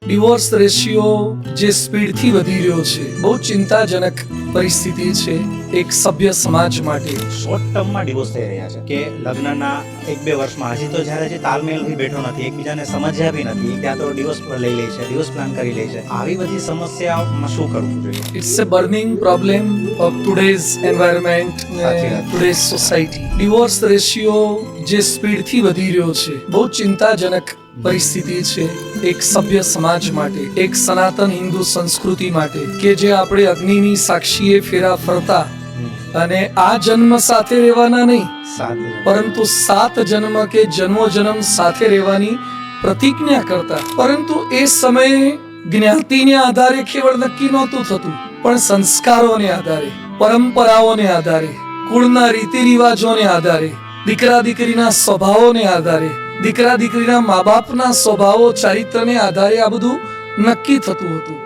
Divorce ratio જે સ્પીડથી વધી રહ્યો છે બહુ ચિંતાજનક પરિસ્થિતિ છે એક સભ્ય સમાજ માટે. શોર્ટ ટર્મમાં ડિવોર્સ થઈ રહ્યા છે કે લગ્નના 1-2 વર્ષમાં હજી તો જ્યારે હજી તાલમેલ બી બેઠો નથી, એકબીજાને સમજ્યા બી નથી, ત્યાં તો ડિવોર્સ લઈ લે છે, ડિવોર્સ પ્લાન કરી લે છે. આવી બધી સમસ્યાઓમાં શું કરવું જોઈએ? It's a burning problem of today's environment, સાચી વાત. Today's society. ડિવોર્સ રેશિયો જે સ્પીડથી વધી રહ્યો છે બહુ ચિંતાજનક પરિસ્થિતિ છે એક સભ્ય સમાજ માટે, એક સનાતન હિન્દુ સંસ્કૃતિ માટે કે જે આપણે અગ્નિની સાક્ષીએ ફેરા ફરતા અને આ જન્મ સાથે રહેવાના નહીં સાથે પરંતુ 7 જન્મ કે જન્મોજન્મ સાથે રહેવાની પ્રતિજ્ઞા કરતા. પરંતુ એ સમયે જ્ઞાતિને આધારે કેવળ નક્કી નહોતું થતું, પણ સંસ્કારોને આધારે, પરંપરાઓને આધારે, કુળના રીતિ રિવાજોને આધારે, દીકરા દીકરીના સ્વભાવોને આધારે, દીકરા દીકરીના મા બાપના સ્વભાવો ચારિત્રને આધારે આ બધું નક્કી થતું હતું.